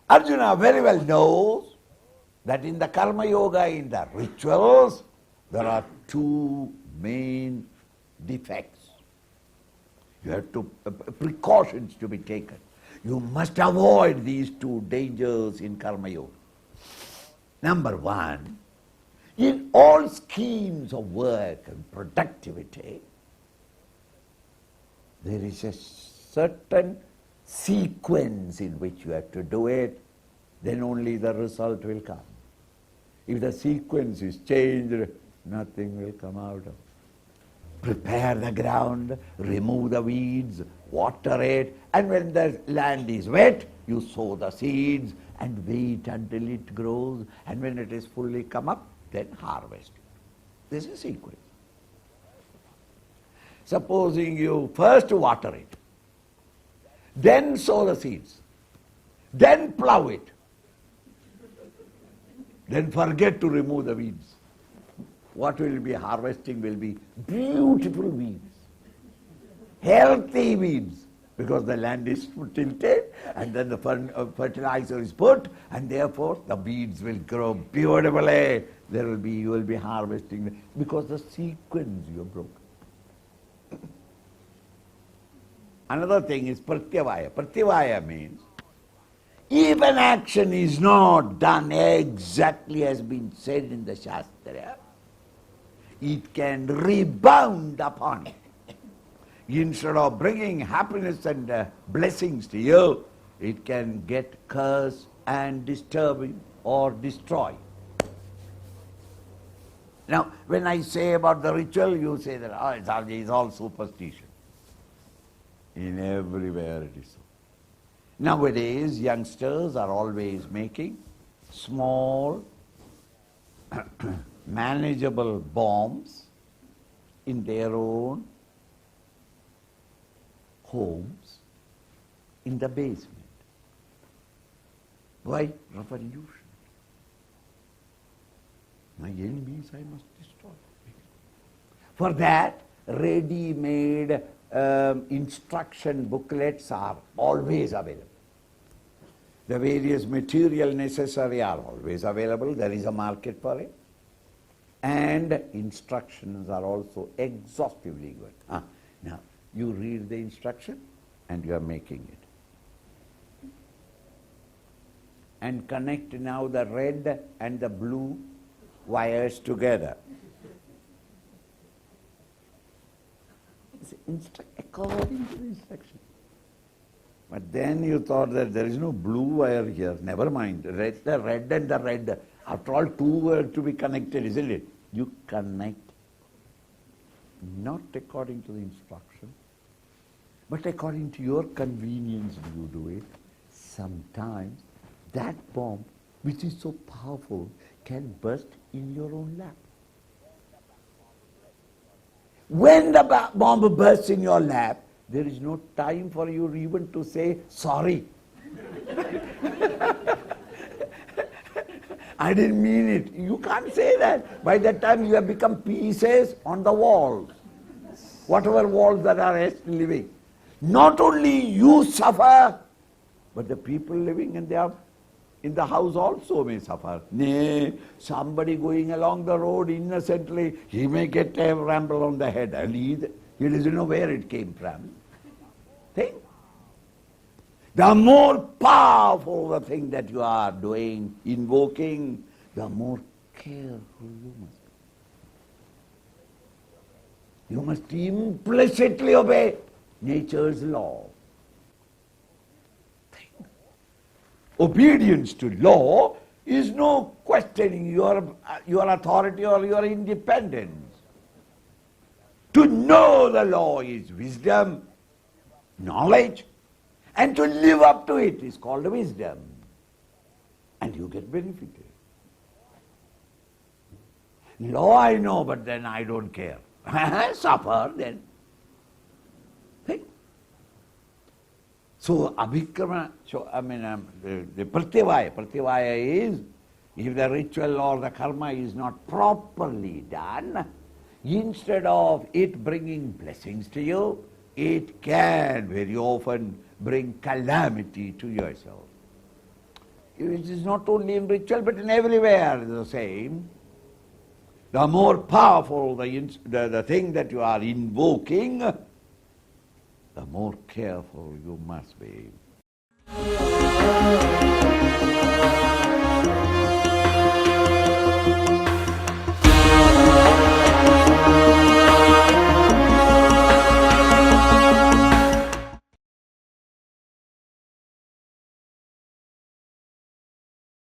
Arjuna very well knows that in the karma yoga, in the rituals, there are two main defects. You have to precautions to be taken. You must avoid these two dangers in karma yoga. Number one, in all schemes of work and productivity, there is a certain sequence in which you have to do it, then only the result will come. If the sequence is changed, nothing will come out of it. Prepare the ground, remove the weeds, water it, and when the land is wet, you sow the seeds and wait until it grows, and when it is fully come up, then harvest it. This is sequence. Supposing you first water it, then sow the seeds, then plow it, then forget to remove the weeds. What will be harvesting will be beautiful weeds, healthy weeds, because the land is tilted and then the fertilizer is put, and therefore the weeds will grow beautifully. You will be harvesting because the sequence you have broken. Another thing is pratyavaya. Pratyavaya means if an action is not done exactly as been said in the Shastra, it can rebound upon it. Instead of bringing happiness and blessings to you, it can get cursed and disturbing or destroy. Now, when I say about the ritual, you say that it's all superstition. In everywhere it is so. Nowadays, youngsters are always making small, manageable bombs in their own homes in the basement. Why? Revolution. My enemies I must destroy. For that, ready-made instruction booklets are always available. The various material necessary are always available. There is a market for it. And instructions are also exhaustively given. Now, you read the instruction and you are making it. And connect now the red and the blue wires together. According to the instruction. But then you thought that there is no blue wire here. Never mind. The red and the red. After all, two were to be connected, isn't it? You connect not according to the instruction, but according to your convenience you do it. Sometimes that bomb, which is so powerful, can burst in your own lap. When the bomb bursts in your lap, there is no time for you even to say sorry. I didn't mean it. You can't say that. By that time you have become pieces on the walls. Whatever walls that are still living. Not only you suffer, but the people living in the house also may suffer. Nay, somebody going along the road innocently, he may get a ramble on the head and he doesn't know where it came from. Think. The more powerful the thing that you are doing, invoking, the more careful you must be. You must implicitly obey nature's law. Obedience to law is no questioning your authority or your independence. To know the law is wisdom, knowledge, and to live up to it is called wisdom. And you get benefited. Law I know, but then I don't care. Suffer then. Think. So abhikrama, the pratyavaya is, if the ritual or the karma is not properly done, instead of it bringing blessings to you, it can very often bring calamity to yourself. it is not only in ritual but in everywhere the same. The more powerful the thing that you are invoking, the more careful you must be.